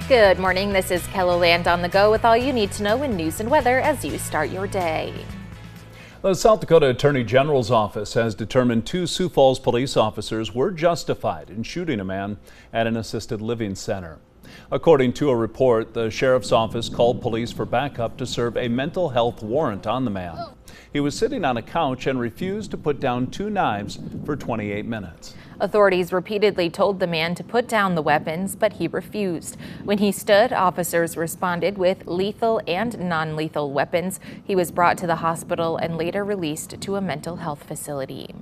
Good morning. This is KELOLAND on the go with all you need to know in news and weather as you start your day. The South Dakota Attorney General's office has determined 2 Sioux Falls police officers were justified in shooting a man at an assisted living center. According to a report, the sheriff's office called police for backup to serve a mental health warrant on the man. He was sitting on a couch and refused to put down 2 knives for 28 minutes. Authorities repeatedly told the man to put down the weapons, but he refused. When he stood, officers responded with lethal and non-lethal weapons. He was brought to the hospital and later released to a mental health facility.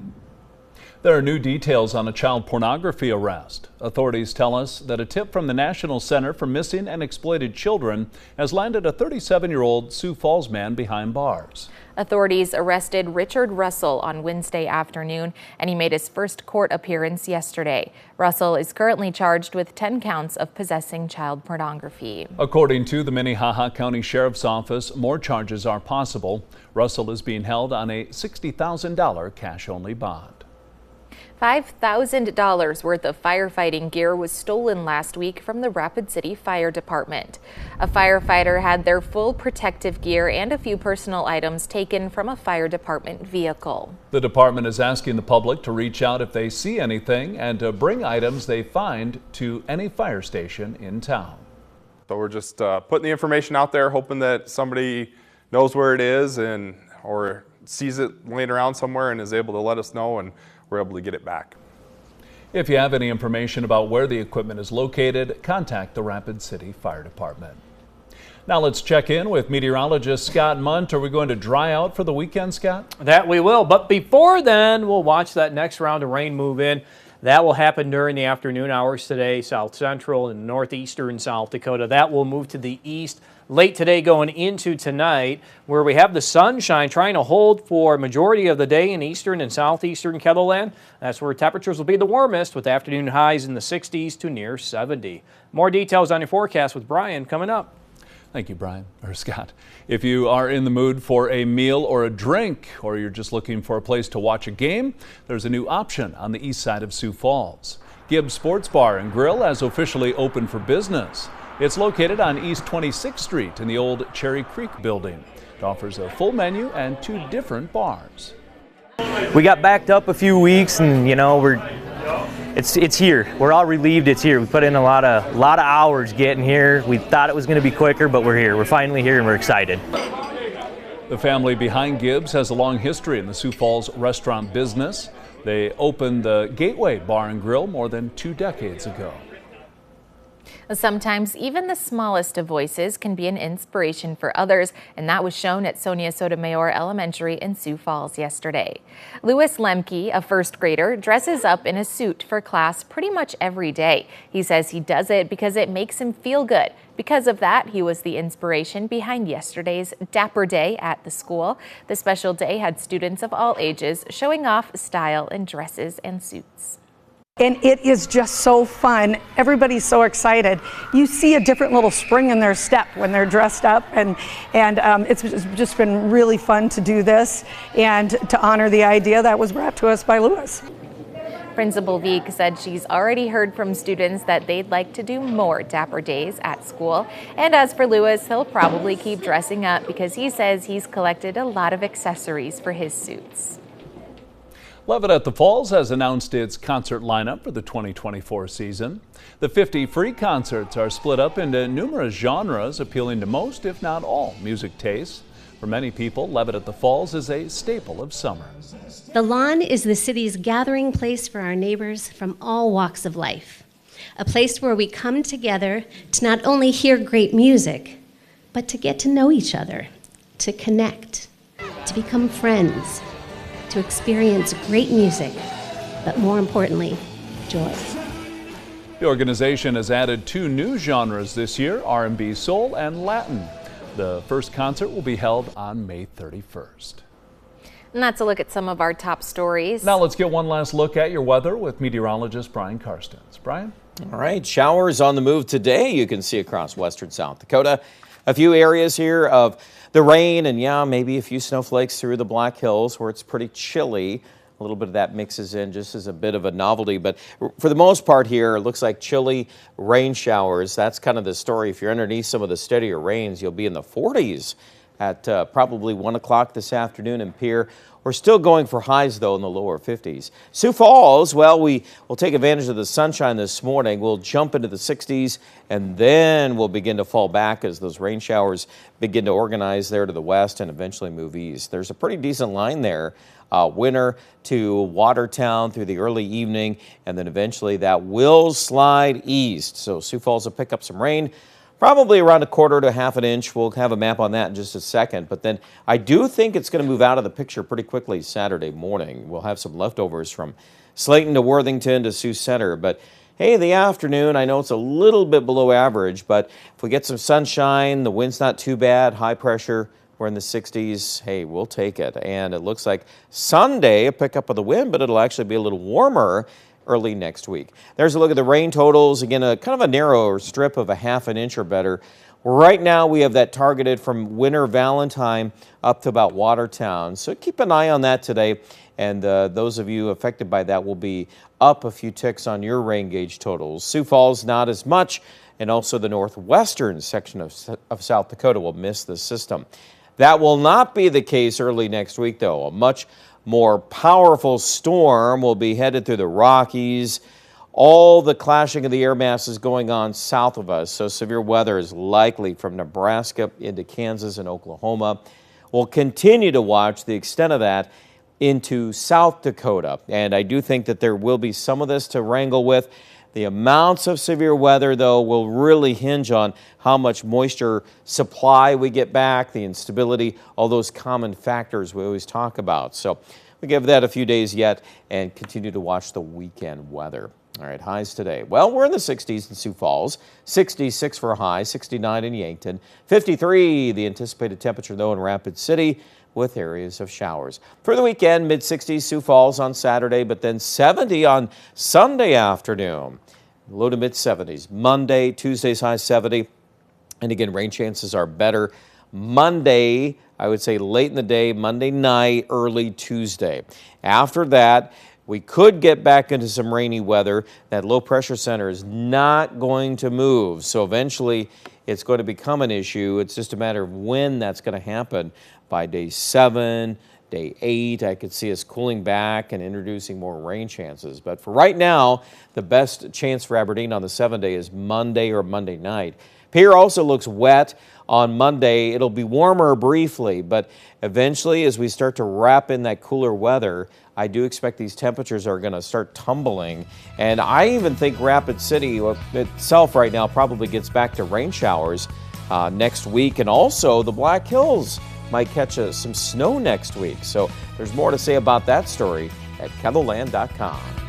There are new details on a child pornography arrest. Authorities tell us that a tip from the National Center for Missing and Exploited Children has landed a 37-year-old Sioux Falls man behind bars. Authorities arrested Richard Russell on Wednesday afternoon, and he made his first court appearance yesterday. Russell is currently charged with 10 counts of possessing child pornography. According to the Minnehaha County Sheriff's Office, more charges are possible. Russell is being held on a $60,000 cash-only bond. $5,000 worth of firefighting gear was stolen last week from the Rapid City Fire Department. A firefighter had their full protective gear and a few personal items taken from a fire department vehicle. The department is asking the public to reach out if they see anything and to bring items they find to any fire station in town. So we're just putting the information out there, hoping that somebody knows where it is or sees it laying around somewhere and is able to let us know, and we're able to get it back. If you have any information about where the equipment is located, contact the Rapid City Fire Department. Now let's check in with meteorologist Scott Munt. Are we going to dry out for the weekend, Scott? That we will, but before then, we'll watch that next round of rain move in. That will happen during the afternoon hours today, south central and northeastern South Dakota. That will move to the east late today going into tonight, where we have the sunshine trying to hold for a majority of the day in eastern and southeastern KELOLAND. That's where temperatures will be the warmest, with afternoon highs in the 60s to near 70. More details on your forecast with Brian coming up. Thank you, Brian, or Scott. If you are in the mood for a meal or a drink, or you're just looking for a place to watch a game, there's a new option on the east side of Sioux Falls. Gibbs Sports Bar and Grill has officially opened for business. It's located on East 26th Street in the old Cherry Creek building. It offers a full menu and 2 different bars. We got backed up a few weeks, and it's here. We're all relieved it's here. We put in a lot of hours getting here. We thought it was going to be quicker, but we're here. We're finally here, and we're excited. The family behind Gibbs has a long history in the Sioux Falls restaurant business. They opened the Gateway Bar and Grill more than 2 decades ago. Sometimes even the smallest of voices can be an inspiration for others, and that was shown at Sonia Sotomayor Elementary in Sioux Falls yesterday. Lewis Lemke, a first grader, dresses up in a suit for class pretty much every day. He says he does it because it makes him feel good. Because of that, he was the inspiration behind yesterday's Dapper Day at the school. The special day had students of all ages showing off style in dresses and suits. And it is just so fun. Everybody's so excited. You see a different little spring in their step when they're dressed up, and it's just been really fun to do this and to honor the idea that was brought to us by Lewis. Principal Veek said she's already heard from students that they'd like to do more Dapper Days at school. And as for Lewis, he'll probably keep dressing up because he says he's collected a lot of accessories for his suits. Levitt at the Falls has announced its concert lineup for the 2024 season. The 50 free concerts are split up into numerous genres, appealing to most, if not all, music tastes. For many people, Levitt at the Falls is a staple of summer. The lawn is the city's gathering place for our neighbors from all walks of life. A place where we come together to not only hear great music, but to get to know each other, to connect, to become friends, to experience great music, but more importantly, joy. The organization has added 2 new genres this year, R&B soul and Latin. The first concert will be held on May 31st. And that's a look at some of our top stories. Now let's get one last look at your weather with meteorologist Brian Karstens. Brian? All right, showers on the move today you can see across western South Dakota. A few areas here of the rain and maybe a few snowflakes through the Black Hills where it's pretty chilly. A little bit of that mixes in just as a bit of a novelty. But for the most part here, it looks like chilly rain showers. That's kind of the story. If you're underneath some of the steadier rains, you'll be in the 40s at probably 1 o'clock this afternoon in Pierre. We're still going for highs, though, in the lower 50s. Sioux Falls, well, we will take advantage of the sunshine this morning. We'll jump into the 60s, and then we'll begin to fall back as those rain showers begin to organize there to the west and eventually move east. There's a pretty decent line there. Winter to Watertown through the early evening, and then eventually that will slide east. So Sioux Falls will pick up some rain. Probably around 1/4 to 1/2 inch. We'll have a map on that in just a second. But then I do think it's going to move out of the picture pretty quickly Saturday morning. We'll have some leftovers from Slayton to Worthington to Sioux Center. But hey, the afternoon, I know it's a little bit below average, but if we get some sunshine, the wind's not too bad, high pressure, we're in the 60s. Hey, we'll take it. And it looks like Sunday, a pickup of the wind, but it'll actually be a little warmer early next week. There's a look at the rain totals. Again, a kind of a narrower strip of 1/2 inch or better. Right now, we have that targeted from Winter Valentine up to about Watertown. So keep an eye on that today. And those of you affected by that will be up a few ticks on your rain gauge totals. Sioux Falls, not as much. And also the northwestern section of South Dakota will miss the system. That will not be the case early next week, though. A much more powerful storm will be headed through the Rockies. All the clashing of the air masses going on south of us, so severe weather is likely from Nebraska into Kansas and Oklahoma. We'll continue to watch the extent of that into South Dakota, and I do think that there will be some of this to wrangle with. The amounts of severe weather, though, will really hinge on how much moisture supply we get back, the instability, all those common factors we always talk about. So we give that a few days yet and continue to watch the weekend weather. All right, highs today. Well, we're in the 60s in Sioux Falls, 66 for a high, 69 in Yankton, 53 the anticipated temperature, though, in Rapid City, with areas of showers. For the weekend, mid-60s Sioux Falls on Saturday, but then 70 on Sunday afternoon. Low to mid-70s. Monday, Tuesday's high 70. And again, rain chances are better Monday, I would say late in the day, Monday night, early Tuesday. After that, we could get back into some rainy weather. That low pressure center is not going to move. So eventually it's going to become an issue. It's just a matter of when that's going to happen. By day 7, day 8, I could see us cooling back and introducing more rain chances. But for right now, the best chance for Aberdeen on the 7-day is Monday or Monday night. Pierre also looks wet on Monday. It'll be warmer briefly, but eventually as we start to wrap in that cooler weather, I do expect these temperatures are going to start tumbling. And I even think Rapid City itself right now probably gets back to rain showers next week. And also the Black Hills might catch some snow next week. So there's more to say about that story at KENDLELAND.com.